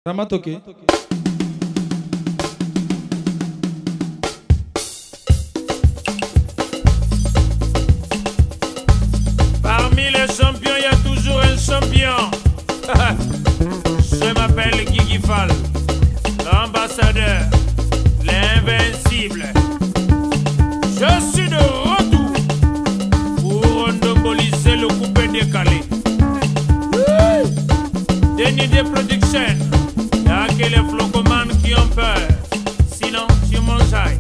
Ramatoke. Parmi les champions, il y a toujours un champion. Je m'appelle Guigui Fall, l'ambassadeur, l'invincible. Je suis de retour pour monopoliser le coupé décalé. Dernier des productions, il n'y a que les flocomanes qui ont peur. Sinon, tu mangeailles.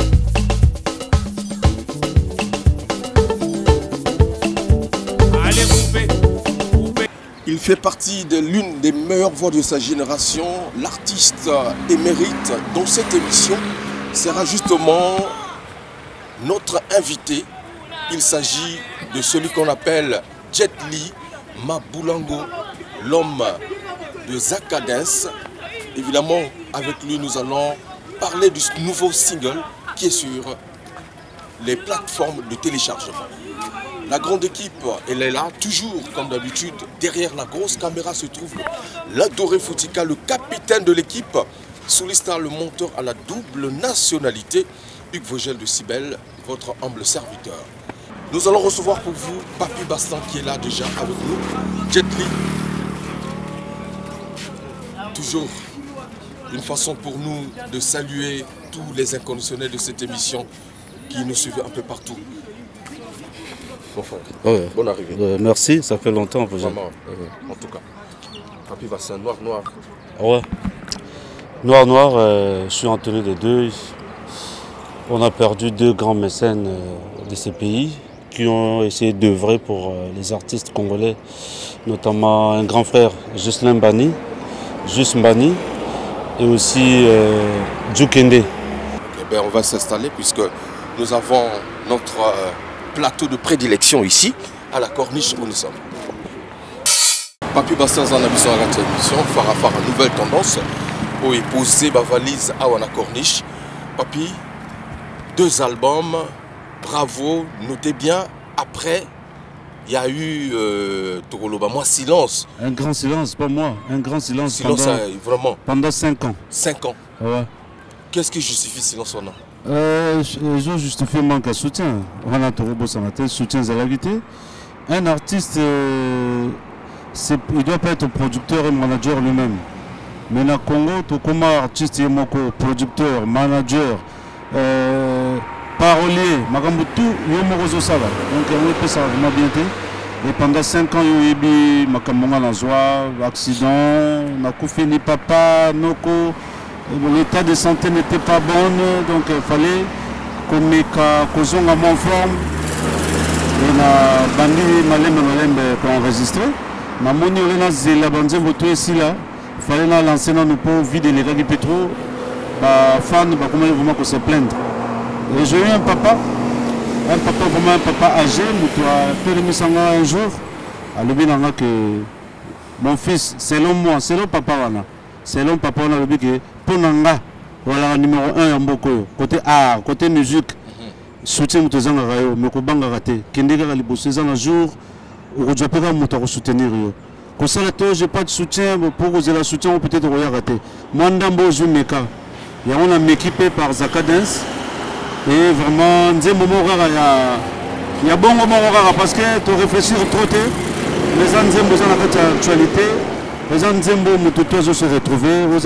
Allez, coupez, coupez. Il fait partie de l'une des meilleures voix de sa génération, l'artiste émérite, dont cette émission sera justement notre invité. Il s'agit de celui qu'on appelle Jet Li Mabulango, l'homme de Zakadens. Évidemment, avec lui, nous allons parler du nouveau single qui est sur les plateformes de téléchargement. La grande équipe, elle est là, toujours comme d'habitude. Derrière la grosse caméra se trouve l'adoré Foutika, le capitaine de l'équipe. Solistar, le monteur à la double nationalité. Hugues Vogel de Cybèle, votre humble serviteur. Nous allons recevoir pour vous Papy Bastan qui est là déjà avec nous. Jet Li. Toujours une façon pour nous de saluer tous les inconditionnels de cette émission qui nous suivent un peu partout. Bon frère, bonne arrivée. Merci, ça fait longtemps. Vraiment, en tout cas. Papy Bastan, noir. Ouais. Noir, je suis en tenue de deuil. On a perdu deux grands mécènes de ces pays qui ont essayé d'œuvrer pour les artistes congolais, notamment un grand frère, Jocelyn Mbani, et aussi Djoukende. Eh bien, on va s'installer puisque nous avons notre plateau de prédilection ici, à la corniche où nous sommes. Papy Bastan en abisso à la télévision, Farafara, nouvelle tendance, pour poser ma valise à la corniche. Papy, 2 albums, bravo, notez bien, après, il y a eu, moi, silence. Un grand silence, pas moi, un grand silence, Silence, vraiment. pendant 5 ans. 5 ans. Ouais. Qu'est-ce qui justifie silence on a? Je justifie manque de soutien. On a tout soutien à la vérité. Un artiste, il ne doit pas être producteur et manager lui-même. Mais dans le Congo, tout comme artiste, il y a producteur, manager, parolier, tout, il y a ça. Donc, on peut ça vraiment bien. Et pendant 5 ans, il y a eu un accident, on a fini papa, noko. L'état de santé n'était pas bon, donc il fallait qu'on soit en bonne forme. On a bandi malembe pour enregistrer. Mais on a bandi ici là. Il fallait lancer nos pauvres vides les gars qui pétro. Fans, comment ils vont se plaindre. Et j'ai eu un papa vraiment un papa âgé, qui a fait un jour. Alors que mon fils, selon moi, selon papa, on a le que pour Nanga, voilà numéro 1 en Boko. Côté art, côté musique, soutien aux gens mais qu'on banga raté. Kendega les bosser un jour, où je peux pas soutenir. Comme ça, j'ai pas de soutien, pour vous le soutien, peut-être raté. Moi, Ndambo Jumeka, il y a un équipé par Zakadens. Et vraiment, il y a bon moment parce que tu réfléchis trop tôt. Les gens ont besoin de l'actualité. Les gens ont se retrouver, ils ont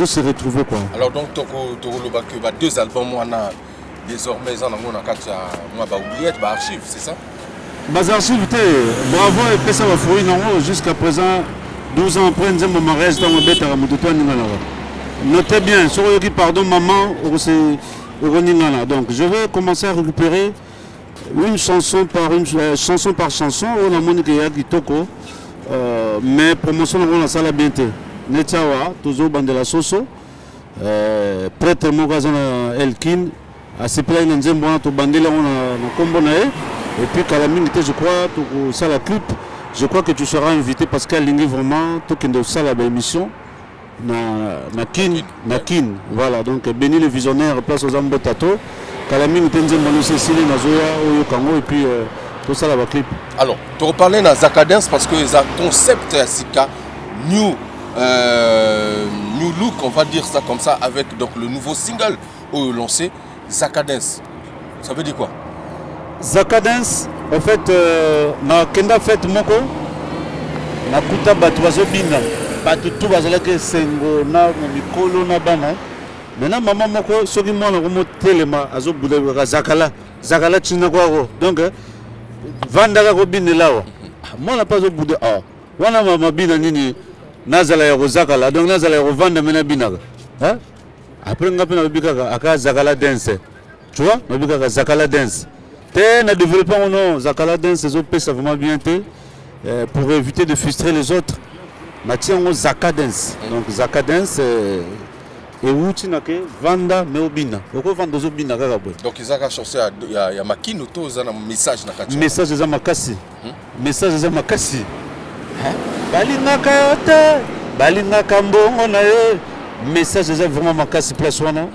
se retrouver quoi. Alors donc, tu as 2 albums, désormais, ils ont oublié, archives, c'est ça? Les archives, bravo, et ça va fruit jusqu'à présent, 12 ans après, nous avons mariage dans le bête à notez bien, sur le pardon, maman, donc je vais commencer à récupérer une chanson par chanson, on a Monique Kitoko, mais promotion on a ça la bientôt. Netawa, toujours Bandela Soso, prêtre Mogazana Elkin, à ces plans de Nzembo, to Bandela on a combonaé, et puis Kalamine, je crois, tout ça la clip, je crois que tu seras invité parce qu'elle ligne vraiment, tout qui est ça la émission. Nakin, voilà, donc béni le visionnaire, place aux Ambo Tato, Kalamine Tenzembo Cécile Nazoya, Oyokango, et puis tout ça la clip. Alors, tu reparles dans Zakadens parce que le concept Sika new look, on va dire ça comme ça, avec donc le nouveau single lancé, Zakadens. Ça veut dire quoi? Zakadens, en fait, na kenda fête moko, na kuta batu bazobina, batu tu bazalaki sengo na mikolo na bana. Maintenant maman moko soki mwana komo telema azobuda zakala china kwako. Donc vandaka ko binelawa. Mwana pas obuda wana mama bina nini nazala ya zakala. Donc nazala ya vanda mena binaka. Hein? Après ngapi na bikaka aka zakala dance. Tu vois? Na bikaka zakala dance. Te na développer mon nom zakala dance les autres ça vraiment bien pour éviter de frustrer les autres. Na tiens Zakadens. Donc Zakadens et outi na ke vanda meobina. Oko vanda zobina kaka boy. Donc ils ont chanté ya makino to za na message na kati. Message za makasi. Message za makasi. Balingaka yote. Balingaka mbongo na yo. Message za vraiment makasi place wana.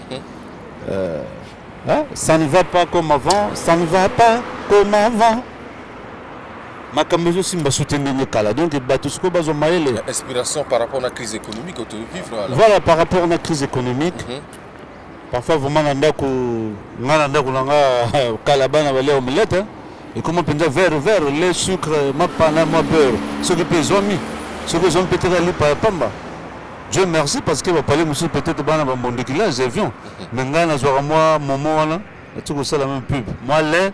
Ça ne va pas comme avant, ça ne va pas comme avant. Ma caméra simba soutenir le kala donc batusko bazo maele. Inspiration par rapport à la crise économique que tu vivre. Voilà par rapport à la crise économique. Parfois vraiment nanda ko nanga kala bana bale omelette et comment penza vers le sucre ma pana ma beurre ce qui pèse mis ce que ont peut-être aller par pamba. Dieu merci parce que va parler monsieur peut-être bana ba monde qui là avion mais ngana zo moi momo wana tu ko ça la même pub moi les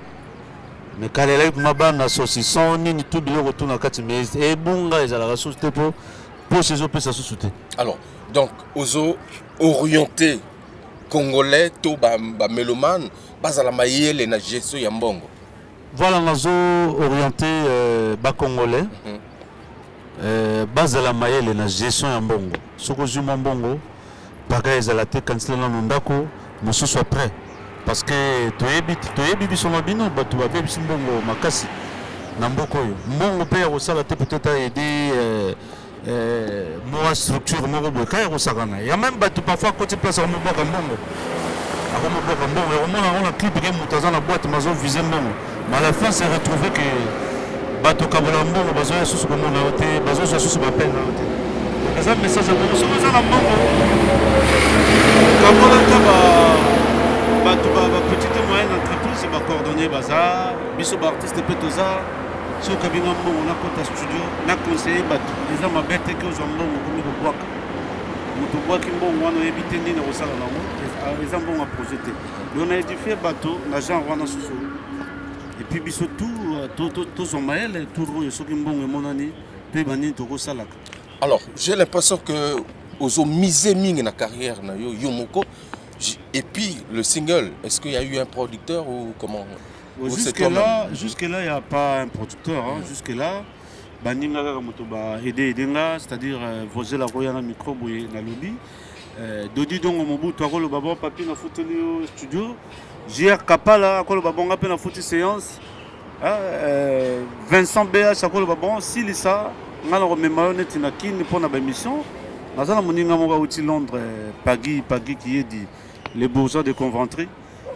mais quand elle est ma bande saucisson ni tout le retour dans 4 mais et bunga ils la ressource pour ces autres ça sous-souter. Alors donc ozo orienté congolais to ba mélomane bazala mayele na gestion ya mbongo. Voilà ozo orienté ba congolais bazala mayele na gestion ya mbongo soko zuma mbongo baka ezala te kansela na ndako monsieur soit prêt. Parce que tu es biso mabino batu ba bebisi mbongo makasi na mboko yo mbongo pe ya sala te peut-être aider moi structure moko boy ka ya sakana ya même batu parfois côté place on boka mbongo ako boka mbongo on a clip que mutaza na boîte mazo viser mbongo mais à la fin c'est retrouvé que batu kabola mbongo bazo ya susu ko mona hote bazo ya susu ba peine na hote ça message ko so za na mbongo kabola taba bato ba petite moyenne entreprise ba coordonner bazar biso ba artiste petoza so kabinga mbongo na kota studio na conseiller bato eza mabete ke ozombo ngomi ko bwaka moto bwaki mbongo wana ebite ndina ko sala na mo eza mbongo a projeté on a édifié bato na genre wana susu et puis biso tout son mael tout ro so ki mbongo monani pe bani to ko salaka. Alors j'ai l'impression que ozo miser mingi na carrière na yo yomoko. Et puis le single, est-ce qu'il y a eu un producteur ou comment? Jusque-là, il n'y a pas un producteur. Hein. Jusque-là, Baninga Motoba Edenga, c'est-à-dire Vosé la Roya na micro boye na lobby. Dodi Dongo Mobu, Togo le Babon Papi na foutu au studio. JR Kapala, Akolo Babon Papi na foutu séance. Vincent BH, Akolo Babon, Silissa, Nalo Memayonette na Kin pour la émission. Nazana Moninga Moga outil Londres, Pagui qui est dit. Les bourgeois de Conventry.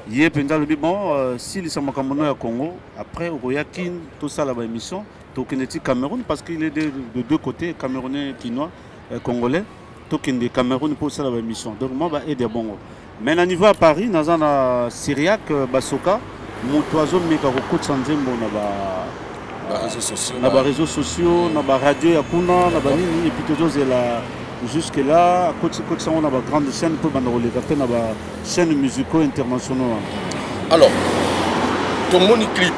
Il y a pendant le bon, si les Samakamona à Congo, après au Royakin, tout ça là-bas émission, Tokeneti Cameroun, parce qu'il est de deux côtés, Camerounais, Kinois, Congolais, Token de Cameroun pour ça là-bas émission. Donc moi, bah, aider bon. Mais à niveau à Paris, dans un Syriac, Basoka, mon oiseau mec à beaucoup de Sanzembo, na réseaux sociaux, na radio yakuna, na banini, et puis toujours la jusque là, côté on a une grande chaîne pour les chaînes musicaux internationaux. Alors, ton moni-clip,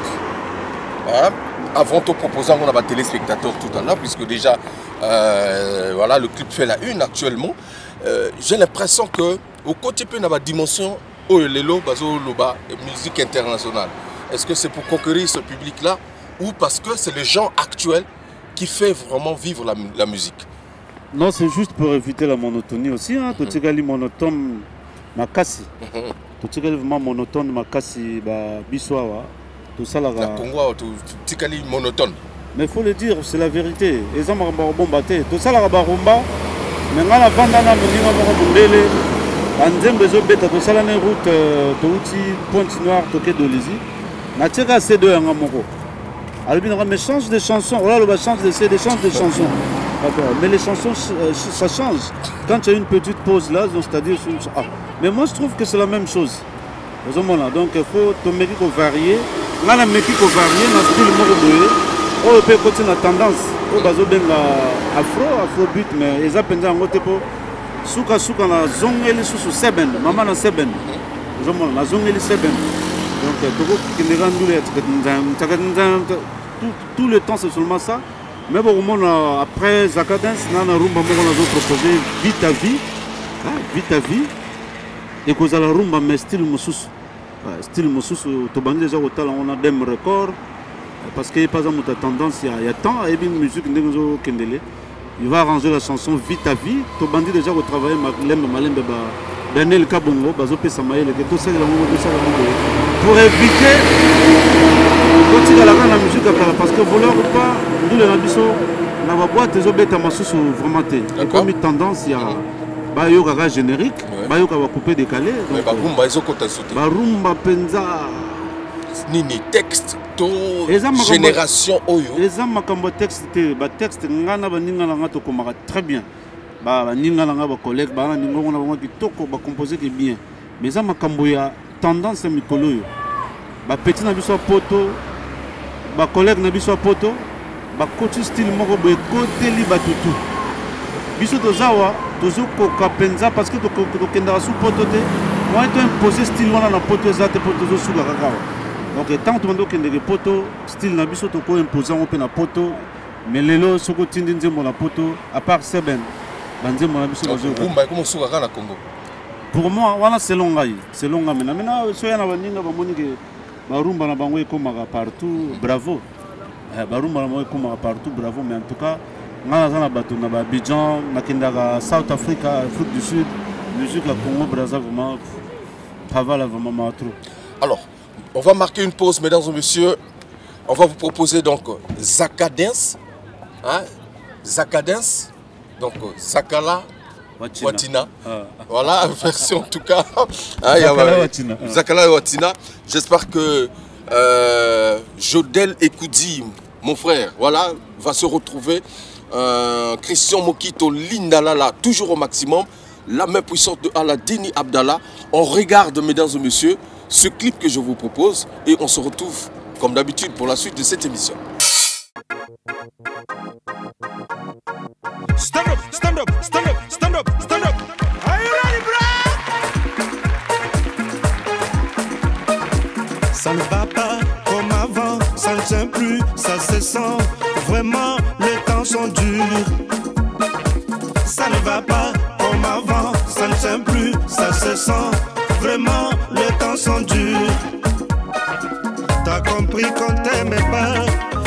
hein, avant de proposer on a des téléspectateurs tout à l'heure, puisque déjà voilà, le clip fait la une actuellement. J'ai l'impression que au côté de la dimension musique internationale. Est-ce que c'est pour conquérir ce public-là ou parce que c'est les gens actuels qui font vraiment vivre la musique? Non, c'est juste pour éviter la monotonie aussi. Hein. Tout ce qui est monotone, makasi. Tout ce qui est vraiment monotone, makasi, biswawa. Tout ça là. La Congo, tout ce qui est monotone. Mais il faut le dire, c'est la vérité. Les gens ont bombarder. Tout ça là, baromba. Mais quand la vandana me dit qu'on va bondele, en zembé zo beta, tout ça là, une route, tout Pointe-Noire, toqué d'Olizy. Na tcheka C2 en amoko. Alors bien, mais change de chanson. Voilà, le change de CD, change de chanson. Mais les chansons, ça change. Quand tu as une petite pause là, c'est-à-dire... Mais moi, je trouve que c'est la même chose. Donc, il faut te mettre au varier. Là, la métier au varier, dans le style moroboé, on peut continuer la tendance. On va afrobeat, mais ils appellent en côté pour souka na zone elle sous seben, maman na seben. La zone elle seben. Donc, tout le temps, c'est seulement ça. Mais bon, après Zakadens, on a proposé Vite à vie. Vite à vie. Et qu'on a la rumba, mais style Moussous. Style Moussous, déjà on a des records. Parce qu'il n'y a pas de tendance, il y a tant, et une musique il va arranger la chanson Vite à vie. Tu bandit déjà au travail, Daniel Kabongo, Bazope Samael, tout ça, pour éviter de la musique, parce que voleur ou pas, nous les rabissons, on va boire tes obètes à ma sauce vraiment. Et comme une tendance, il y a un générique, il y a un coupé décalé. Rumba, Penza. Nini texte to génération oyo les hommes comme texte ngana baninga na ngato komaka très bien baninga na ngaba collègue ba ningo na bango kitoko ba composer que bien mais ça makambo ya tendance mikolo yo ba petit na biso poto ba collègue na biso poto ba coach style moko boy côté li batutu biso tozawa tozo koka penza parce que to kenda sous poto te moi to imposer style wana na poto ezate poto zo suka kaka. Donc tant que tu as des poteaux, style Nabiso Toko imposant au na poto, mais les lots sont continués dans la poto, à part Seben. Pour moi, voilà c'est long. C'est long. Maintenant, si on a partout, bravo. Partout, bravo. Mais en tout cas, on a Abidjan, South Africa, Afrique du Sud, musique la Congo, Brazzaville, vraiment, vraiment trop. Alors, on va marquer une pause, mesdames et messieurs. On va vous proposer donc Zakadens. Hein? Zakadens. Donc Zakala Watina. Voilà, version en tout cas. Zakala Watina. Zakala Watina. J'espère que Jodel Ekoudi, mon frère, voilà, va se retrouver. Christian Mokito, Linda Lala, toujours au maximum. La main puissante de Aladini Abdallah. On regarde, mesdames et messieurs, ce clip que je vous propose et on se retrouve comme d'habitude pour la suite de cette émission. Stand up, stand up, stand up, stand up, stand up. Are you ready, bro? Ça ne va pas comme avant, ça ne tient plus, ça se sent. Vraiment, les temps sont durs. Ça ne va pas comme avant, ça ne tient plus, ça se sent. Vraiment, les temps sont durs. T'as compris qu'on t'aimait pas,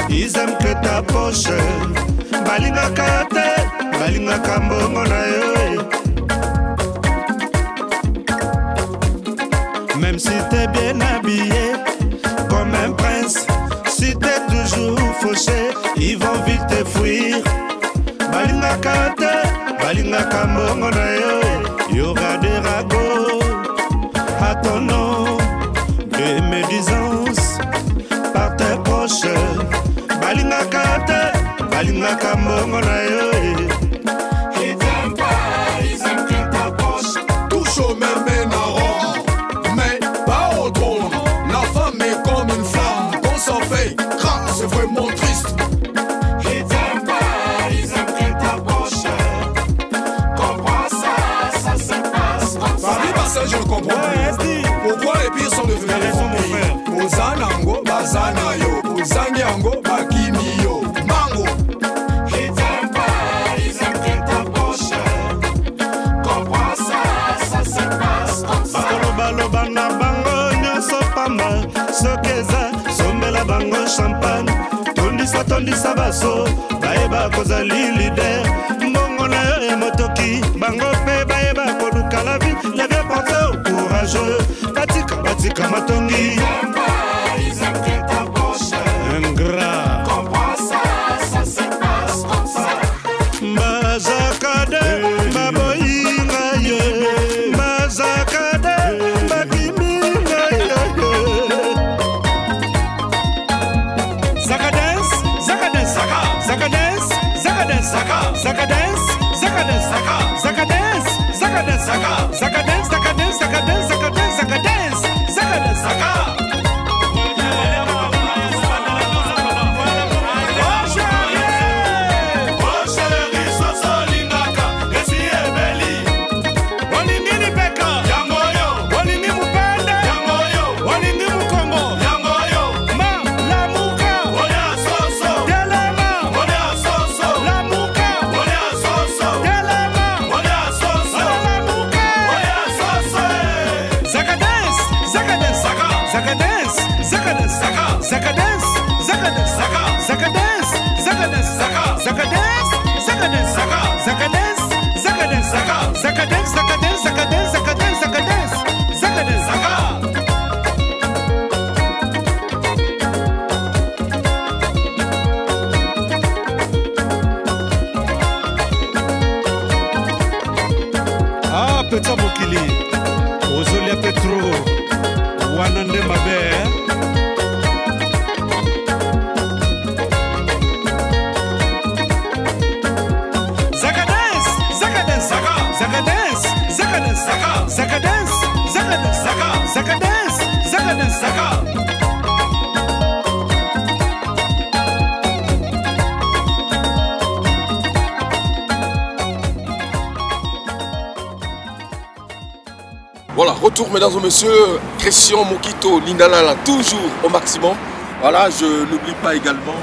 ils aiment que ta poche. Balinga kate, balinga kambo monayo. Même si t'es bien habillé, comme un prince, si t'es toujours fauché, ils vont vite te fuir. Balinga kate, balinga kambo monayo. Y'aura des ragots à ton nom, de médisance par tes proches. Balinga kate, balinga kamongo na yo. Ils t'aiment pas, ils aiment que ta poche. Touche au même énaron, mais pas au trône. La femme est comme une flamme, qu'on s'en fait, craque, c'est vraiment triste. Ils t'aiment pas, ils aiment que ta poche. Comprends ça, ça se passe comme ça. Par ça, je ne comprends plus. Pourquoi les pires sont devenus les familles? Ozanango, bazanayo, ozanyango, bakimiyo, mango. Ils t'aiment pas, ils aiment que ta poche. Comprends ça, ça se passe comme ça. Bakoloba na bango nyonso pamba, sokeza, sombela bango champagne. Tondisa baso, baeba kozali leader. Mbongo na yo emotoki, bango pe baeba koluka la vie. Les vieux porteurs courageux, batika matongi. Ils aiment que ta poche. Ingrat. Comprends ça, ça se passe comme ça. Bazakade, baboyinga ye. Bazakade, bakiminga ye. Zakadens, zakadens, zaka. Zakadens, zakadens, zaka. Petsa Mokili, Ozolia Petro, Wanande Mabe. Zakadance, Zakadance, Zakadance, Zakadance, Zakadance, Zakadance, Zakadance, Zakadance, Zakadance. Voilà, retour mesdames et messieurs, Christian Mokito, Lindalala, toujours au maximum. Voilà, je n'oublie pas également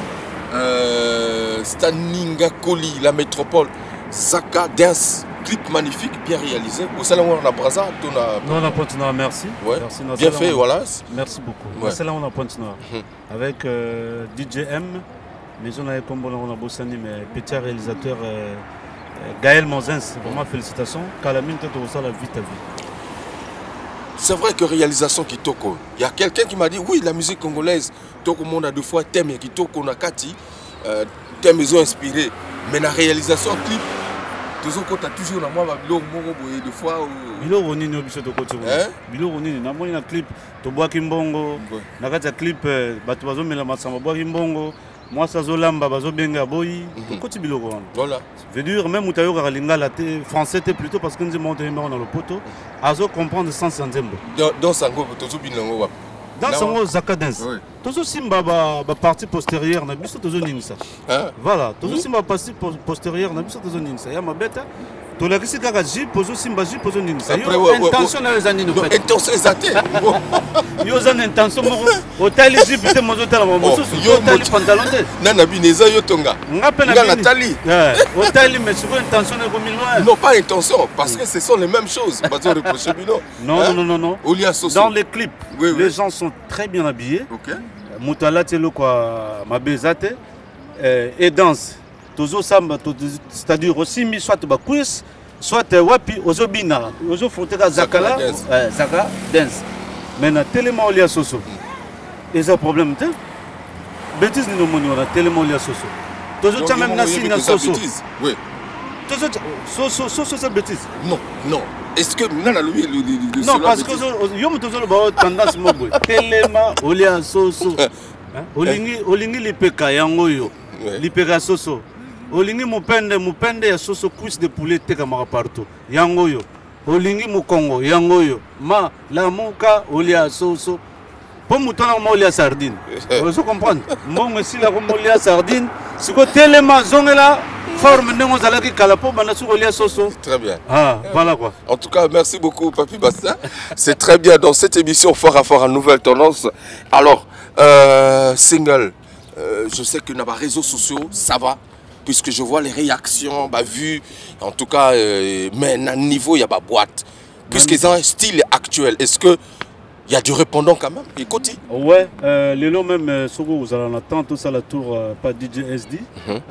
Staninga Koli, la métropole, Zaka Dance, clip magnifique, bien réalisé. Où c'est là où on a Braza, Non, on a Pointe-Noire, merci. Ouais. Merci bien fait, voilà. Merci beaucoup. Ouais. C'est là où on a Pointe-Noire. Avec DJ M, Maison à Ekombo, on a Bossani, mais petit réalisateur Gaël Monzens, vraiment félicitations. Calamine, tu as la vite à vie. C'est vrai que réalisation qui toko. Il y a quelqu'un qui m'a dit oui, la musique congolaise, toko monde a deux fois thème qui toko na kati, thème ils ont inspiré. Mais la réalisation clip, tu as toujours na moi bilo moko boye deux fois. Bilo ronini obiso to côté. Bilo ronini na moi na clip to bois kimbongo. Na kati clip bato bazo mela masamba bois kimbongo. Moi ça zolamba bazo benga boyi. Côté bilo ron. Voilà. Veut dire même utayo ka lingala te français te plutôt parce que nous montons dans le poteau. Azo comprendre sens nzembo. Dans sango tozo binongo wa. Dans sango zakadens. Tozo simba ba partie postérieure na biso tozo ninsa. Voilà, tozo simba partie postérieure na biso tozo ninsa. Ya mabeta. To la kisi kaka ji pozo simba ji pozo ninsa. Intention na les années no fait. Intention exacte. Yo zan intention mo hôtel ji bité mozo tala mo mozo hôtel pantalon te. Nana bineza yo tonga. Ngapena tali. Hôtel mais sur intention na komi loin. Non pas intention parce que ce sont les mêmes choses. Bazo reprocher bino. Non. Dans les clips, les gens sont très bien habillés. OK. Moutala telo quoi mabezate et danse. Tozo samba c'est-à-dire aussi mi soit ba quiz soit wapi ozobina ozo frontera zakala zaka dance. Maintenant tellement lié soso. Et ça problème te bêtise ni no moni on a tellement lié soso. Tozo tcha même na sina soso. Oui. Tozo soso c'est bêtise. Non. Est-ce que non non parce que yo motozo le ba tendance mobo tellement olia soso. Olingi lipeka yango yo. Lipeka soso. Olingi mupende ya soso cuisse de poulet te kamara partout. Yango yo. Olingi mukongo yango yo. Ma la muka olia soso. Pour moutona mo olia sardine. Vous comprenez? Mon si la mo olia sardine, c'est que tellement zongela forme nengo zalaki kalapo bana su olia soso. Très bien. Voilà quoi. En tout cas, merci beaucoup Papi Basta. C'est très bien dans cette émission fort à fort en nouvelle tendance. Alors, single, je sais que dans les réseaux sociaux, ça va. Puisque je vois les réactions, vues, en tout cas, mais à un niveau, il y a pas boîte. Puisqu'ils ont un style actuel, est-ce qu'il y a du répondant quand même? Écoutez. Ouais, les lots même, vous allez en attendre, tout ça, la tour, pas DJ SD,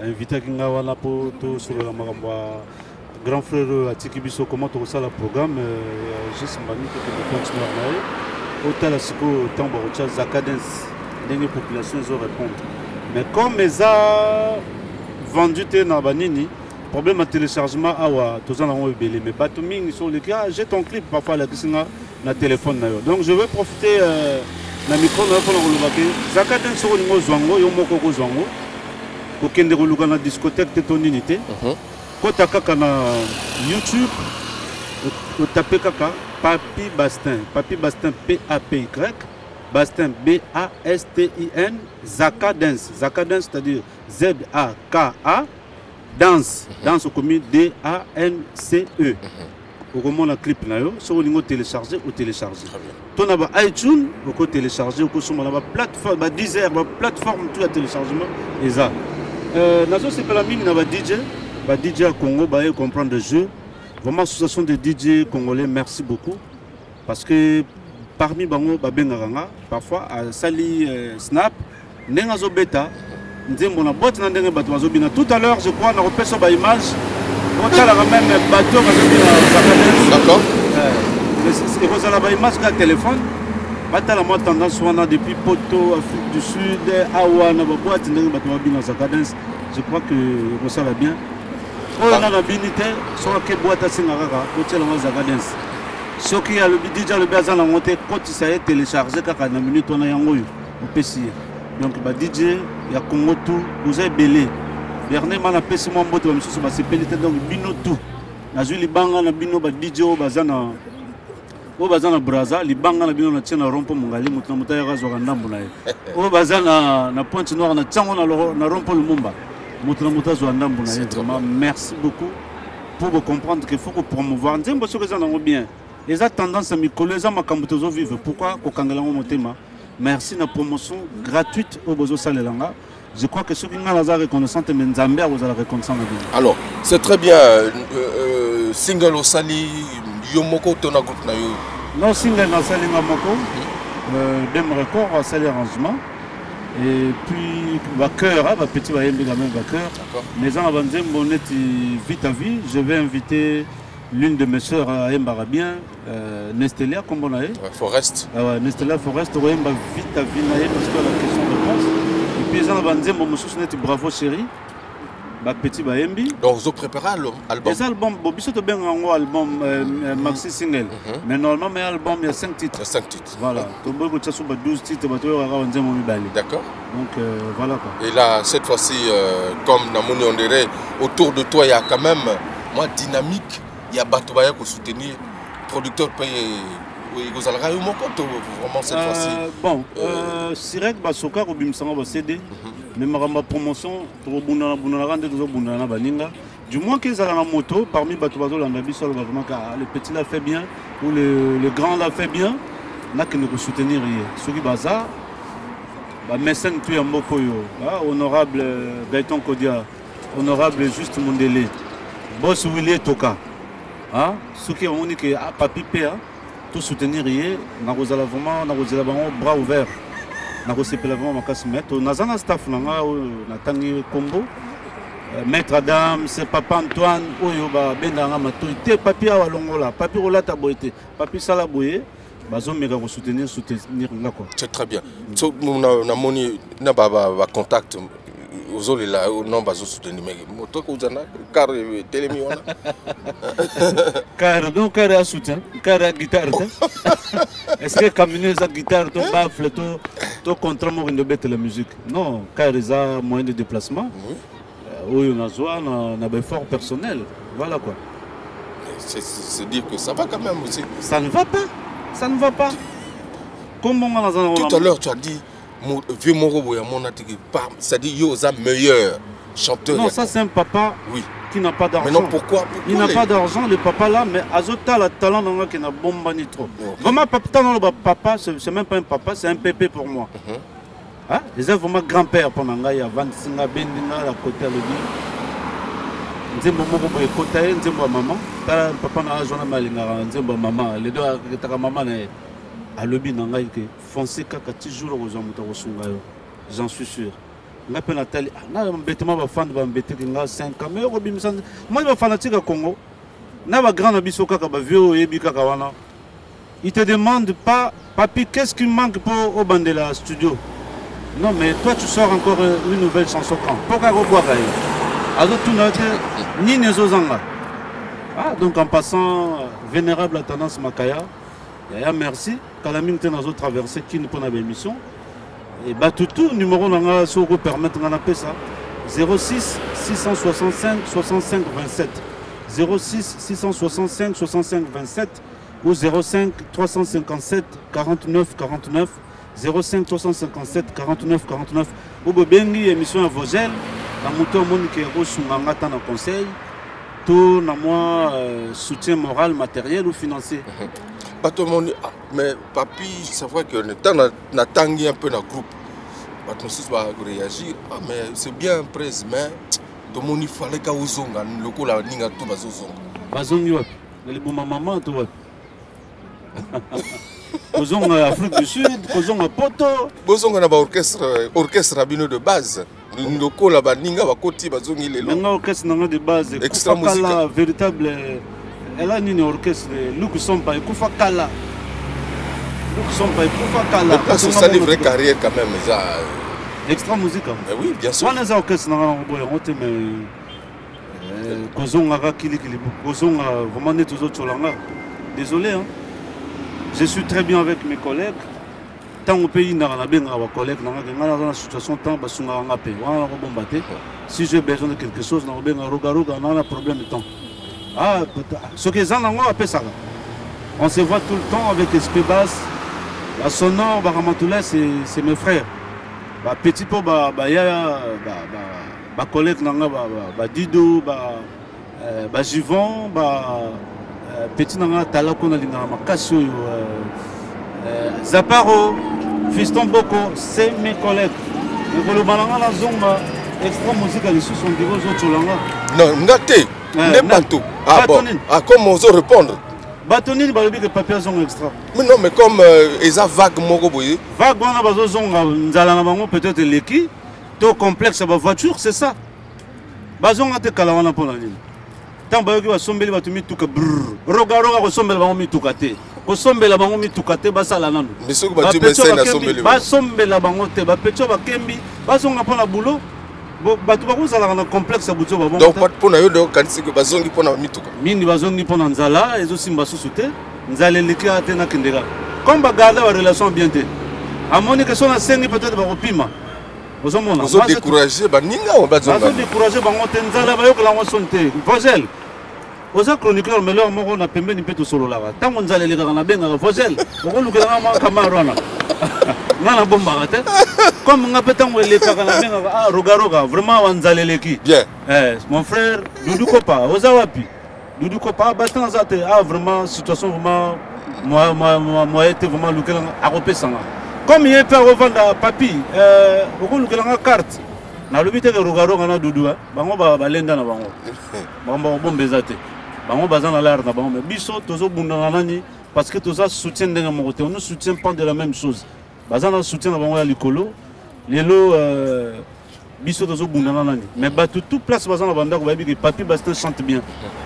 invité à Kingawana pour tout sur la Maramba. Grand frère Atiki Bisso, comment tout ça, le programme, juste Mbani, qui continue à aller. Au Talasiko, Tambourcha, Zakadens, les populations, ils répondent. Mais comme ils ont vendu dans Banini, problème de téléchargement, tous en ont belé. Mais Batuming, ils sont les gars, j'ai ton clip parfois là, na téléphone. Donc je vais profiter na micro na pour le Zakadens sur le Zwango, Yomoko Zwango, pour qu'il y ait une discothèque de ton unité. Quand tu as na YouTube, Au tapé kaka, Papi Bastin. Papi Bastin, P-A-P-Y. Bastin, B-A-S-T-I-N. Zaka Dance. Zaka Dance, c'est-à-dire Z-A-K-A. Dance. Dance au commun D-A-N-C-E. Au moment la clip là, si vous télécharger ou télécharger. Tu as iTunes, vous pouvez télécharger, vous pouvez la plateforme, Deezer, la plateforme, tout le téléchargement. Et ça. Nazo c'est pas la mine, DJ. DJ à Congo, bah comprendre le jeu. Vraiment association de DJ congolais, merci beaucoup. Parce que parmi bango babengaranga, parfois à Sali Snap, Nengazo Beta, Nzembo boîte na ndenge bato bazobina. Tout à l'heure, je crois, on a repéré sur ma image. On a la même bateau d'accord. Et vous avez la image sur téléphone. Bata la mode tendance depuis Poto, Afrique du Sud, Awa, na boîte ndenge bato bazobina sa cadence. Je crois que vous savez bien. On a la binité, sur laquelle boîte à Singaraga, côté la Zagadens. Ce qui a le DJ le bazar la montée, quand il s'est téléchargé, car dans la minute on a un au PC. Donc, DJ, il y a Congo tout, vous avez belé. Dernier man a PC mon boîte, c'est pénité donc bino tout. Na juli banga na bino ba DJ au bazana. Au bazana Braza, li banga na bino na tiena rompo mongali, mutna mutaya gazo gandambu na ye. Au bazana na pointe noire na tsango na rompo lumumba. Merci beaucoup pour vous comprendre qu'il faut que promouvoir. Bien. Les tendances à me coller, les vivre. Pourquoi merci de la promotion gratuite au Bozo Salelanga. Je crois que ceux qui ont la reconnaissance, vous allez la reconnaissance. Alors, c'est très bien. Single au Sali, Yomoko Tonagut Nayo. Non, single au Sali Yomoko. Dem record à Sali arrangement. Et puis, ma cœur, ma petite va aimer quand même ma cœur. Mais en avant de vite à vie, je vais inviter l'une de mes soeurs à Embarabien, Nestelia, comme on a dit. Forest. Nestelia Forest, on va vite à vie, parce que la question de réponse. Et puis, en avant de mon monsieur, bravo chérie. Ma petite va aimer. Donc, vous préparez l'album. Les albums, bon, bisous de bien un album maxi single. Mais normalement, mes albums, il y a 5 titres. 5 titres. Voilà. Donc, il y a 12 titres. D'accord. Donc, voilà quoi. Et là, cette fois-ci, comme Namoni on dirait, autour de toi, il y a quand même, moi, dynamique. Il y a Batobaya pour soutenir. Producteur payé. Vous allez vraiment cette fois-ci. Bon, Sirek Basoka, Robim Sanga va céder. Mais ma promotion, du moins qu'ils aient la moto, parmi Batobazo, le petit l'a fait bien, ou le grand l'a fait bien, n'a que nous soutenir. Ce qui bazar, mécène tu es Mokoyo, honorable Gaëtan Kodia, honorable Juste Mondele, boss Willy Toka, ce qui ont dit que Papi Péa, tout soutenir, n'a vraiment bras ouverts. Na kosepela vraiment makasi mettre nazana staff nanga na tangi combo maître Adam c'est papa Antoine oyo ba bendanga matorité papier wa longola papier olata boité papier sala boye bazo mega ko soutenir là quoi. C'est très bien. So na moni na ba contact ozole là non bazo soutenir mais moto ko zana car telemi wana car donc car à soutien car à guitare. Est-ce que caminer sa guitare to baffle to contre moi de bête la musique? Non, car ils ont moyen de déplacement. Oui, on a besoin d'un effort personnel. Voilà quoi. C'est dire que ça va quand même aussi. Ça ne va pas. Ça ne va pas. Comment on a tout à l'heure tu as dit vieux Moro c'est-à-dire Yosa meilleur chanteur. Non, ça c'est un papa qui n'a pas d'argent. Mais non, pourquoi il n'a pas d'argent, le papa là, mais Azota le talent dans qui n'a bomba ni trop. Vraiment, papa, c'est même pas un papa, c'est un pépé pour moi. Les œuvres vraiment grand-père pour Nanga, il y a 25 Bendina, la côté à l'Obi. Nzembo Moko Boye Kotaye, Nzembo maman. Papa n'a pas malinga, Nzembo maman. Les deux, maman à l'Obi Nanga, foncé kaka toujours aux hommes de Rosungayo. J'en suis sûr. Je Nathalie, bêtement ma fan va m'embêter qui a 5 ans. Mais moi, je suis fanatique à Congo. Je suis grand abisso kaka vieux et bika wana. Il te demande pas, papi, qu'est-ce qui manque pour au Bandela studio? Non, mais toi, tu sors encore une nouvelle chanson quand? Pourquoi revoir alors tout notre ni nezozanga. Donc en passant, vénérable à tendance Makaya, merci. Kalamine Tenazo traversé qui nous prend l'émission. Et bah tout numéro nanga so ko permettre ngana pesa 06 665 65 27 06 665 65 27 ou 05 357 49 49 05 357 49 49 ou bengi émission à Vogel la moto monique rosunga tana conseil tout na moi soutien moral matériel ou financier. Mais papi c'est vrai que na tangi un peu dans groupe Batmosis va réagir mais c'est bien presse mais tout le monde il fallait qu'à Ozonga le coup la ninga tout bazongi wapi le boma maman to wapi Ozonga Afrique du Sud Ozonga Poto Bozonga na ba orchestre rabino de base le coup la ba ninga ba koti bazongi lelo nga orchestre nanga de base extra musical véritable elle a une orchestre Luku Sompa Kufa Kala Luku Sompa Kufa Kala c'est ça une vraie carrière quand même ça extra musical oui bien sûr on les orchestres nanga boy rote mais Kozonga Kili Kozonga vraiment net aux autres langa désolé hein. Je suis très bien avec mes collègues tant au pays n'a pas bien avec collègues dans la situation tant basunga nga pe wana ko bombaté si j'ai besoin de quelque chose na bien roga on a problème de temps ah ce que ça n'a pas ça on se voit tout le temps avec SP basse la sonore Baramatula c'est mes frères ba petit po ba ya ba collègue nanga ba Dido ba Jivon ba petit nanga tala ko na linga makasi oyo Zaparo Fiston Boko c'est mes collègues ngolo balanga la zonga extra musique à l'issue sont des autres langa non ngate ne bateau ah bon ah comment on répondre Batoni balobi que papier zonga extra mais non mais comme eza vague moko boye vague wana bazo zonga nzala na bango peut-être leki to complexe ba voiture c'est ça bazonga te kala wana pona nini tant bayoki basombeli bato mituka roga kosombela bango mituka te kosombela bango mituka te basala nanu mais soki bati message na sombeli basombela bango te bapetio bakembi bazonga mpona bulo bato bakozalaka na complexe ya buto babongo donc mpona yo donc kanisi ke bazongi mpona mituka mingi bazongi mpona nzala ezosimba susu te nzala eleki kaka te nakendeka comme bagarde barelation bien te amoni ke so nasengi peut-être bakopima ozomona ozodécouragé baninga o bazodécouragé bango te nzala bayokola yango soni te Vogel oza chroniqueur mais lor moko na pembeni mpe tosololaka ntango nzala elekaka na bengaka Vogel okolukelanga mwa kamar wana nga na bombaka te comme nga mpe ntango elekaka na bengaka ah rogaroga vraiment wa nzala eleki bien mon frère Doudou Kopa oza wapi Doudou Kopa bastan aza te ah vraiment situation vraiment moyen te vraiment lukelanga akopesanga comme il peut revendre papi okolukelanga carte nalobi te ke rogaroga na Doudou bango balenda na bango bombeza te bango baza na l'art na bango mais biso tozobundana nani parce que toza soutien ndenge moko te on ne soutient pas de la même chose baza na soutien na bango ya likolo lelo biso tozobundana nani mais bato tout place baza na bandako bayebi ke papi Bastin chante bien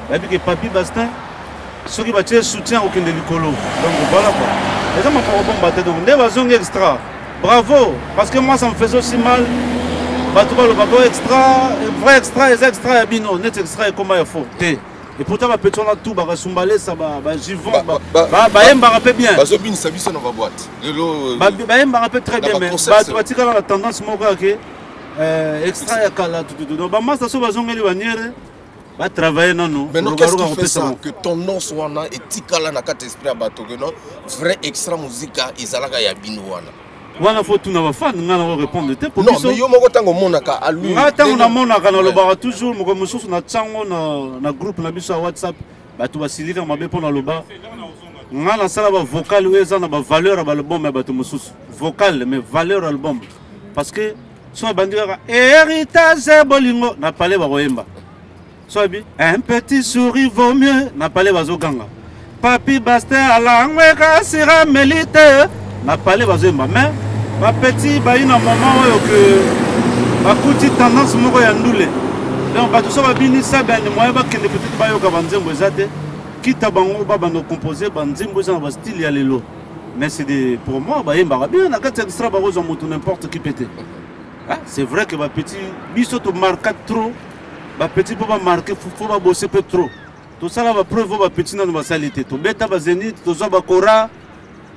bayebi ke papi Bastin soki batie soutien okende likolo donc voilà quoi eza mapoko bomba te donc nde bazongi extra bravo parce que moi ça me faisait aussi mal bato balobako extra vrai extra eza extra ya bino net extra ekoma ya faux te et pourtant bapeti wana tout bakasumbalesa bajivon bayembaka mpe bien bazobinisa biso na baboite lelo bayembaka mpe très bien mais bato batikala na tendance moko yake extra ya kala tututu donc bamasa so bazongeli baniere batravaille nanu maintenant qu'est-ce qui fait ça que ton nom soit na etikala na kati esprit ya bato que non vrai extra musica ezalaka ya bino wana wana faut tuna bafani nga na répondre te non mais yo moko ntango omonaka alui nga ntango namonaka nalobaka toujours moko mosusu na ntango na groupe na biso ya WhatsApp bato basilika mabe mpo naloba nga nasala bavocal oyo eza na bavaleur ya balbum ya bato mosusu vocal mais valeur ya album parce que so ebandi kaka héritage bolingo na pale bakoyemba so ebi un petit souris vaut mieux na pale bazoganga papi Bastin alangweka sira melite na pale bazoyemba mais bapeti bayi na moment oyo ke bakuti tendance moko ya ndule donc bato so babinisa bani moye bakende peut-être bayoka banzembo eza te kita bango babanda composer banzembo eza na bastyle ya lelo mais c'est des pour moi bayembaka bien na kati extra bakozwa moto n'importe qui pété c'est vrai que bapeti biso to marka trop bapeti mpo bamarke fo babose mpe trop tosala bapreuve o bapeti nano basali te tobeta bazénith tozwa bakora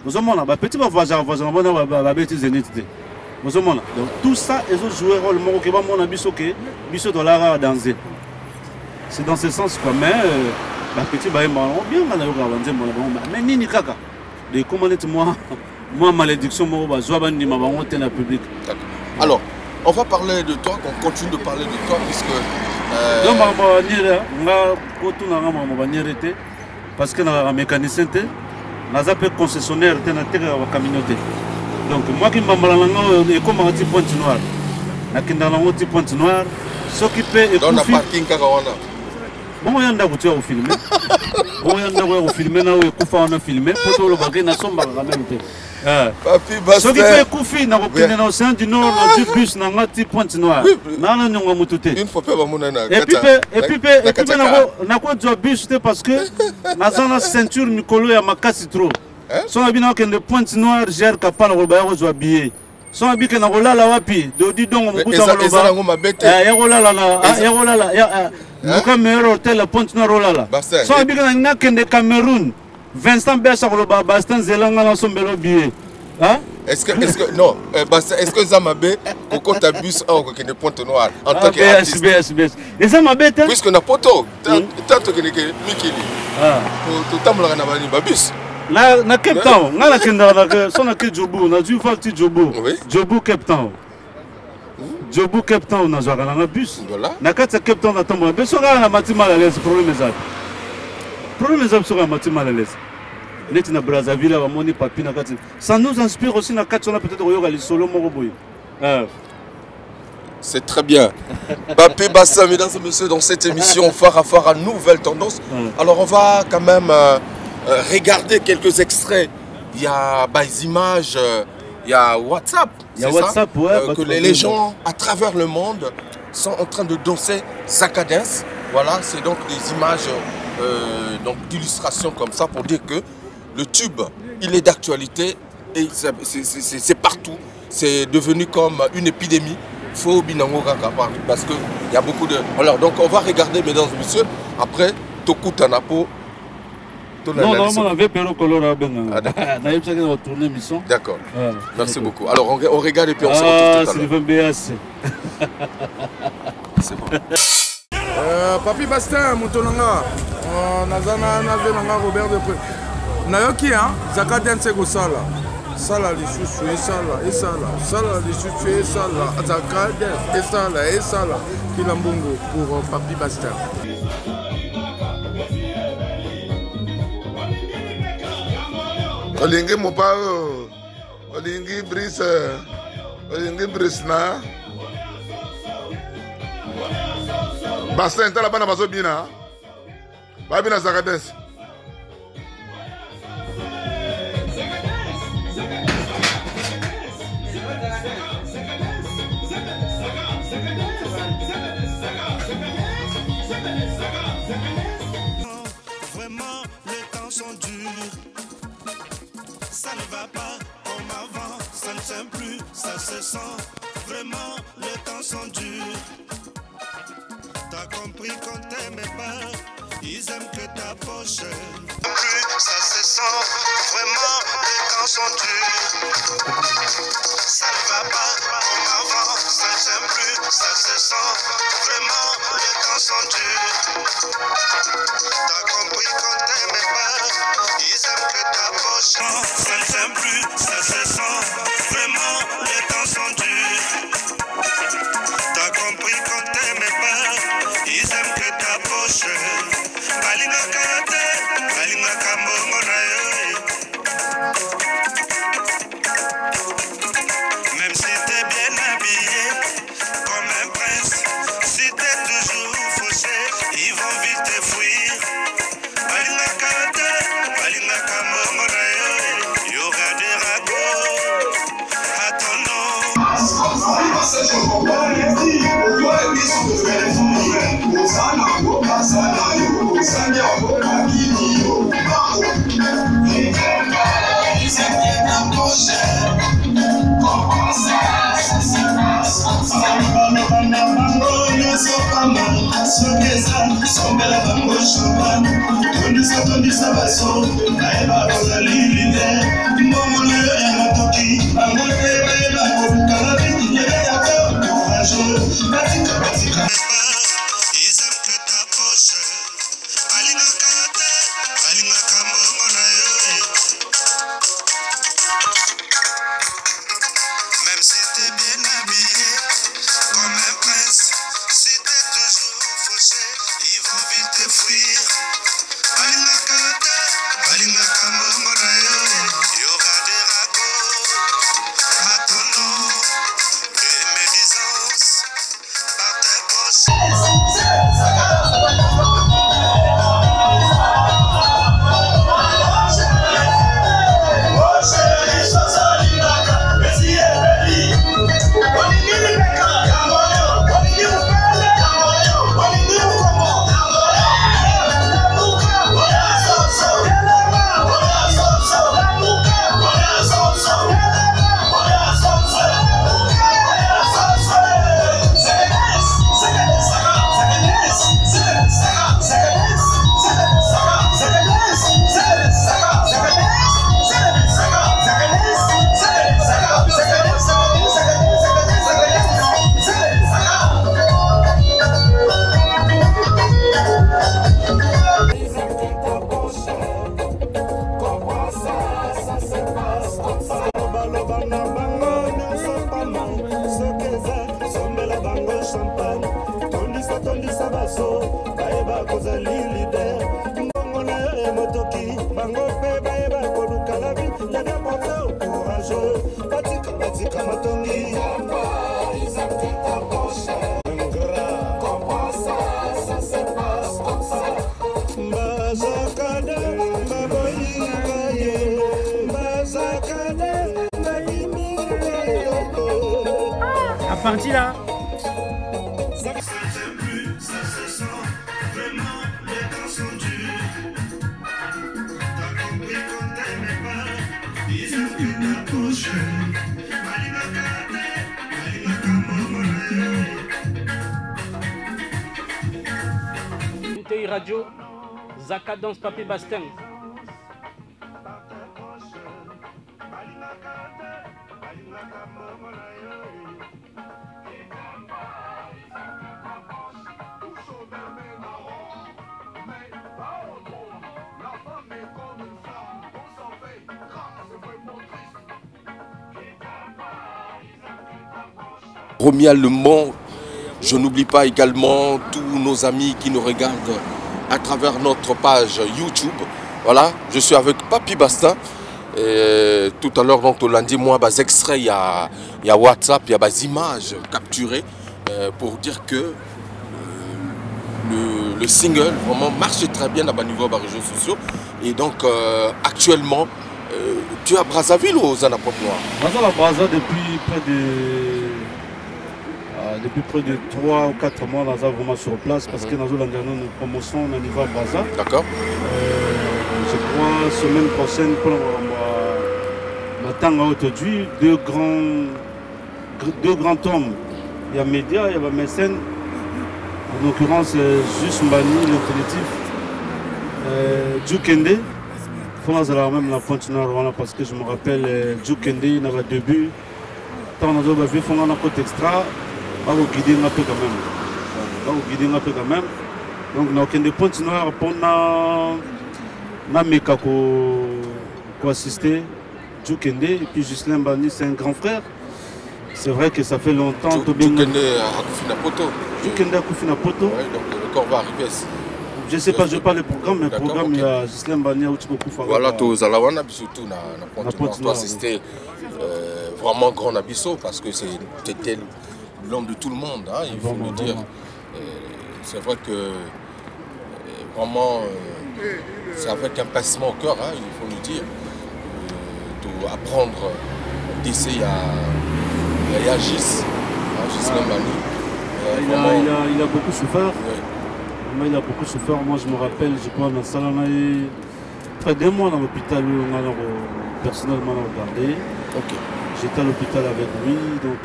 ozomona bapeti bavoisana bona babeti zénith te ozomona donc tout ça ezojouer rôle moko ke bamona biso ke biso tolaka danser c'est dans ce sens quoi. Mais la petite bien mais nini kaka de comment est moi malédiction moi joie ni ma honte na public. Alors on va parler de toi, on continue de parler de toi puisque donc parce que na mécanicien te naza pe concessionnaire te na te wa communauté. Donc moi qui m'ambalanga et comme un petit point noir. Na kinda na un petit point noir s'occuper et dans la parking kaka wana. Bon yanda kutia au filmer. Bon yanda ko filmer na we kufa wana filmer poto lo bagay na somba quand même te. Papi Basta. S'occuper kufi na ko kende na océan du nord na du bus na ngati point noir. Na na nyonga mutute. Une fois pe ba mona na. Et puis na ko jo bus te parce que na zona ceinture mikolo ya makasi trop. Son abina kende point noir gère kapala ko ba ko jo billet. Son abi ke na ko lala wapi do di dongo mukuta ko lo ba. Ya ko lala na ya ko lala ya Muka meilleur hôtel la Pointe Noire olala. So abika na kende Cameroun. Vincent Bessa ko ba Bastin Zelanga na sombelo billet. Hein? Est-ce que non, est-ce que Zamabé koko ta bus en ko kende Pointe Noire en tant qu'artiste. BS. Et Zamabé ta puisque na poto tanto kende ke Mikili. Pour tamla na bani ba bus. Na Cape Town, na kenda na so na ke Jobu, na du fakti Jobu. Jobu Cape Town. Jobu Cape Town na joaka na bus. Na kati ya Cape Town na tambo. Beso ka na mati mal à l'aise problème ezali. Problème ezali sur mati mal à l'aise. Net na Brazzaville ba moni papi na kati. Ça nous inspire aussi na kati on a peut-être yoga li solo moko boy. C'est très bien. Papi Basta, mesdames et messieurs, dans cette émission phare à nouvelle tendance. Alors on va quand même regarder quelques extraits. Il y a des images, il y a WhatsApp. Il y a WhatsApp, que les gens à travers le monde sont en train de danser Zakadens. Voilà, c'est donc des images d'illustrations comme ça pour dire que le tube, il est d'actualité et c'est partout. C'est devenu comme une épidémie. Faut binango kaka parce qu'il y a beaucoup de... Alors donc on va regarder, mesdames et messieurs, après Toku Tanapo. Non, on avait Péro Colora. D'accord. Merci beaucoup. Alors on regarde et puis on se retrouve tout à l'heure. C'est bon. Papi Basta, Moutolanga. Nazana Navenanga Robert Depré. Nayoki, hein, Zakadens et Gosala. Sala lisusu sala lisusu sala Zakadens et sala Kilambongo pour Papi Basta. Olingi Mopao, Olingi Brice na Basta entala bana bazobina babina Zakadens. Vraiment, les temps sont durs. Ça ne va pas comme avant, ça ne tient plus, ça se sent. Vraiment, les temps sont durs. T'as compris qu'on t'aimait pas, ils aiment que ta poche. Plus, ça se sent. Vraiment, les temps sont durs. Ça ne va pas comme avant, ça ne tient plus, ça se sent. Vraiment, les temps sont durs. T'as compris qu'on t'aimait pas, ils aiment que ta poche. Ça ne tient plus, ça se sent. Vraiment, les temps sont durs. T'as compris qu'on t'aimait pas, ils aiment que ta poche. Balinga karate, balinga kamongo na yo. Même si t'es bien habillé, comme un prince, si t'es toujours fauché, ils vont vite te fuir. Balinga karate, balinga kamongo na yo. Il y aura des ragots à ton nom. Ils aiment que ta poche. À partir là. Bouteille radio, Zaka danse Papi Bastin. Romy Allemand, je n'oublie pas également tous nos amis qui nous regardent à travers notre page YouTube. Voilà, je suis avec Papi Bastin. Et tout à l'heure, donc, lundi, moi, des extraits, il y a WhatsApp, il y a des images capturées pour dire que le single vraiment marche très bien à niveau des réseaux sociaux. Et donc, actuellement, tu es à Brazzaville ou aux Anapop Noir? À Brazzaville depuis près de 3 ou 4 mois, nous sommes vraiment sur place parce que nous avons une promotion au niveau de Brazzaville. D'accord. Je crois semaine prochaine, pour matin aujourd'hui, deux grands hommes. Il y a Média, il y a Mécène. En l'occurrence, Juste Mbani, le collectif. Djoukende. Il faut même la continuer parce que je me rappelle, Djoukende, il y avait 2 buts. Quand on a vu un côté extra, on va guider un peu quand même. Donc, on a continué pour assister Djoukende. Et puis, Ghislain Mbani, c'est un grand frère. C'est vrai que ça fait longtemps. Djoukende a Koufina Poto. Djoukende a Koufina Poto. Oui, donc le corps va arriver. Je ne sais pas, je parle du programme, mais le programme, il y a Ghislain Mbani à Koufina. Voilà, tous les Alawana, surtout, on a assisté vraiment grand abisso parce que c'était l'homme de tout le monde, hein, il faut le dire. C'est vrai que vraiment, c'est avec un pincement au cœur, hein, il faut le dire, d'apprendre d'ici à Gis, Ghislain Mbani. Il a beaucoup souffert. Oui. Il a beaucoup souffert. Moi, je me rappelle, je crois, dans Salanaï, près de mois dans l'hôpital où on a personnellement regardé. Okay. J'étais à l'hôpital avec lui, donc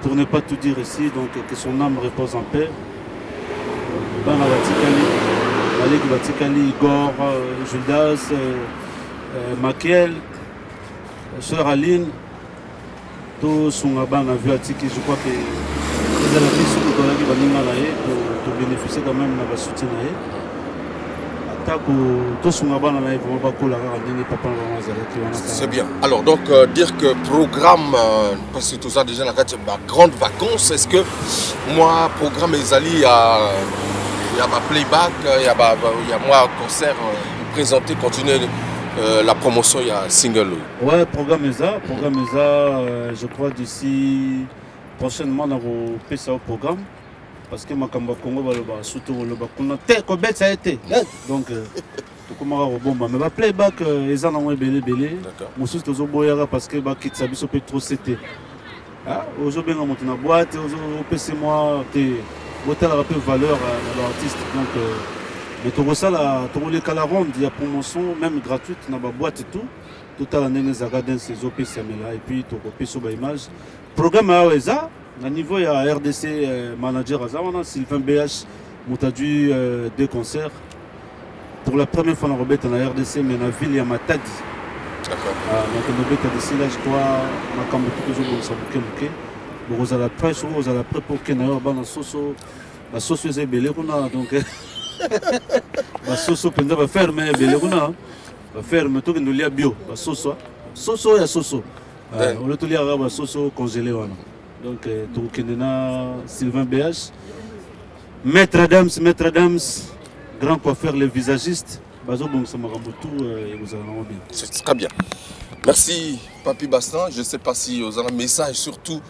pour ne pas tout dire ici, donc que son âme repose en paix. Bana Vatikali, Malek Vatikali, Igor, Judas, Makiel, Sœur Aline, tous sont à Bana Vuatiki, je crois que les amis sont qui vont pour bénéficier quand même de la soutien. C'est bien. Alors donc dire que programme, parce que tout ça déjà la grande vacances, est-ce que moi programme Ezali, il y a ma playback, il y a moi concert présenter, continuer la promotion, il y a single. Ouais, programme ESA, je crois d'ici prochainement dans vos PSA au programme. Parce que Makamba Congo va surtout le bakuna te ko bet ça a été donc tout comme bon mais va playback les gens ont belé moi aussi toujours boyara parce que ba kitsa biso peut trop c'était ah aujourd'hui on monte na boîte au PC moi te boter la peu valeur à l'artiste donc mais tout ça là tout les la ronde il y a promotion même gratuite na ba boîte et tout à l'année Zaka dans ces OPC là et puis tout copier sur ba image programme à ESA. À niveau, il y a RDC manager Azamana, Sylvain BH, Moutadui 2 concerts. Pour la première fois, on a la RDC, mais dans la ville, il y a Matadi. D'accord. Donc, on a décidé là, je crois, on a quand même toujours pour ça, vous avez la presse, vous avez la presse pour que nous ayons la sauce est belée, donc la sauce va faire, mais belée, va faire, mais tout nous y a bio, la sauce, il y a sauce. On a tout y a la sauce congelée. Donc, Sylvain BH, Maître Adams, grand coiffeur, le visagiste. C'est très bien. Merci, Papi Bastin. Je ne sais pas si vous avez un message, surtout,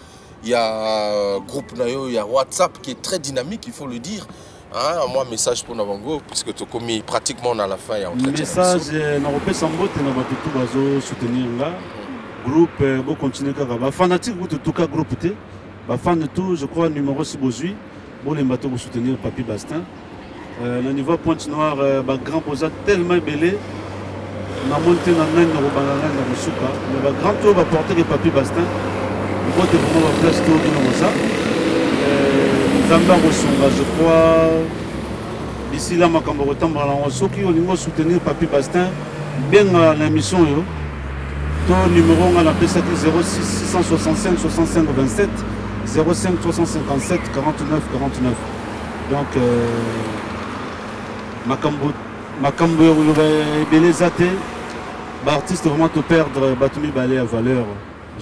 il y a groupe Nayo, il y a WhatsApp qui est très dynamique, il faut le dire. Ah, moi, message pour Navango, puisque tu as commis pratiquement à la fin. Message, Naropé Sambo, tu as tout bazo soutenir là. Groupe, bon continuer comme ça. Fanatique, vous tout cas groupe T. Fan de tout, je crois, numéro 6 Bozui. Bon, les bateaux pour soutenir Papi Bastin. Le niveau Pointe-Noire, grand posa tellement belé. On a monté dans le Nord, dans le Souka. Le grand tour va porter les Papi Bastin. Le vote est vraiment la place tour de ça. Zamba Rosonga, je crois. D'ici là, ma camborota, ceux qui ont soutenir Papi Bastin, bien à l'émission. Ton numéro, on a appelé ça 06 665 65 27 05 357 49 49. Donc, Makambo Belé Zate, artiste vraiment te perdre, Batumi Balé à valeur,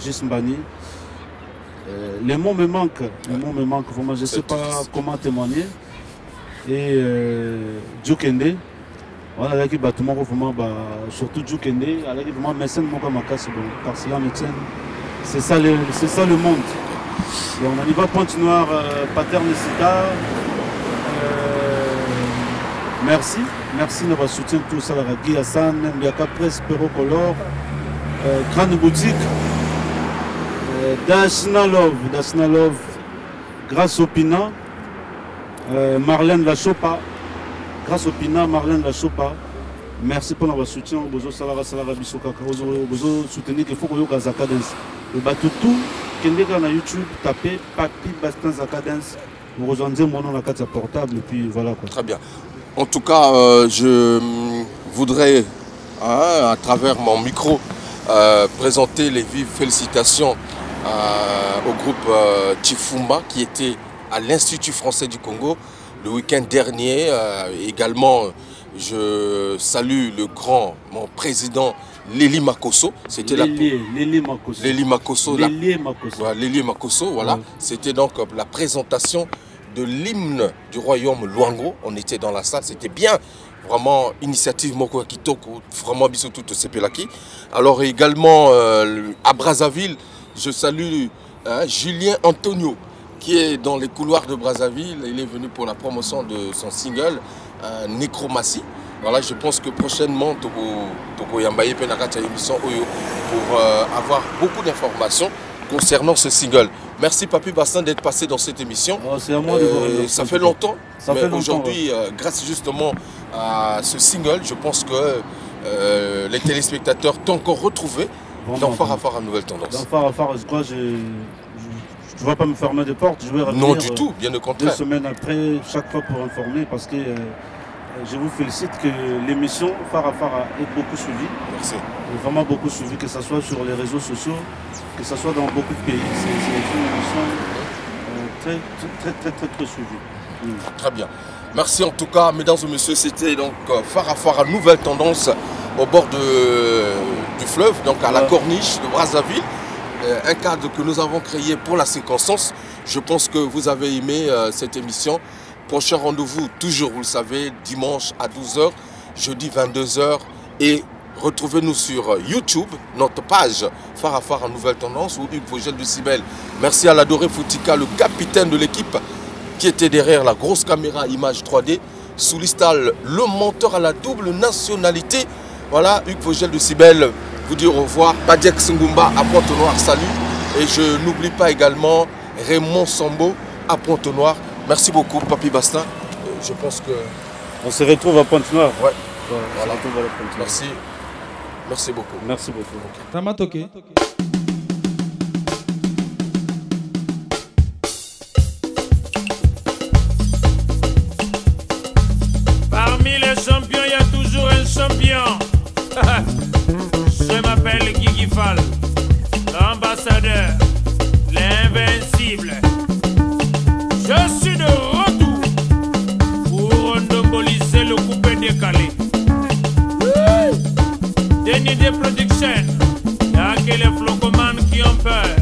juste Mbani. Les mots me manquent, vraiment, je ne sais pas comment témoigner. Et Djoukende, voilà, qui Batuma, vraiment, surtout Djoukende, avec vraiment mécène, car cela me tient. C'est ça le monde. Et on y va Pointe-Noire, Paternicita. Merci de votre soutien, tout ça, la Guy Hassan, Mbiaka Presse, Perro Color, Grande Boutique, Dashna Love, grâce au Pina, Marlène Lachopa, grâce au Pina, Marlène Lachopa. Merci pour votre soutien, Bozo Salara Salara Bisoka, Bozo soutenir qu'il faut que vous ayez Zakadens. Le bateau tout, qui est dans YouTube, tapez Papi Bastin Zakadens, vous rejoignez mon nom à la carte portable, et puis voilà quoi. Très bien. En tout cas, je voudrais, à travers mon micro, présenter les vives félicitations au groupe Chifumba qui était à l'Institut français du Congo le week-end dernier. Également, je salue mon président Léli Makosso. C'était Léli Makosso. Voilà. Ouais. C'était donc la présentation de l'hymne du royaume Luango. On était dans la salle, c'était bien. Vraiment, initiative Moko Kitoko, vraiment bisous tout Sepelaki. Alors également à Brazzaville, je salue Julien Antonio qui est dans les couloirs de Brazzaville. Il est venu pour la promotion de son single Nécromatie. Voilà, je pense que prochainement, Toko Yambaye Penakata émission pour avoir beaucoup d'informations concernant ce single. Merci Papi Bastin d'être passé dans cette émission. C'est à moi de vous ça fait longtemps. Mais aujourd'hui, grâce justement à ce single, je pense que les téléspectateurs t'ont encore retrouvé dans Phare à Phare à Nouvelle Tendance. Dans Phare à Phare, je crois, je ne vais pas me fermer de porte. Je vais revenir non du tout, bien au contraire. 2 semaines après, chaque fois pour informer, parce que je vous félicite que l'émission Phare à Phare est beaucoup suivie. Merci. Vraiment beaucoup suivie, que ce soit sur les réseaux sociaux, que ce soit dans beaucoup de pays. C'est une émission très suivie. Très bien. Merci en tout cas, mesdames et messieurs. C'était donc Phare à Phare à Nouvelle Tendance au bord du fleuve, donc à la corniche de Brazzaville. Un cadre que nous avons créé pour la circonstance. Je pense que vous avez aimé cette émission. Prochain rendez-vous, toujours, vous le savez, dimanche à 12h, jeudi 22h. Et retrouvez-nous sur YouTube, notre page Phare à Phare en Nouvelle Tendance ou Hugues Vogel de Cibel. Merci à l'adoré Foutika, le capitaine de l'équipe qui était derrière la grosse caméra image 3D. Soulistal, le monteur à la double nationalité. Voilà, Hugues Vogel de Cibel vous dire au revoir. Padjek Sungumba à Pointe-Noire, salut. Et je n'oublie pas également Raymond Sambo à Pointe-Noire. Merci beaucoup, Papi Bastin. Je pense que... On se retrouve à Pointe-Noire. Ouais. Voilà. Merci. Merci beaucoup. Merci beaucoup. Ramatoke. Parmi les champions, il y a toujours un champion. Je m'appelle Guigui Fall, l'ambassadeur, l'invincible. Je suis de retour pour endoboliser le coupé décalé. Denis de Production, il y a que les flocomanes qui ont peur.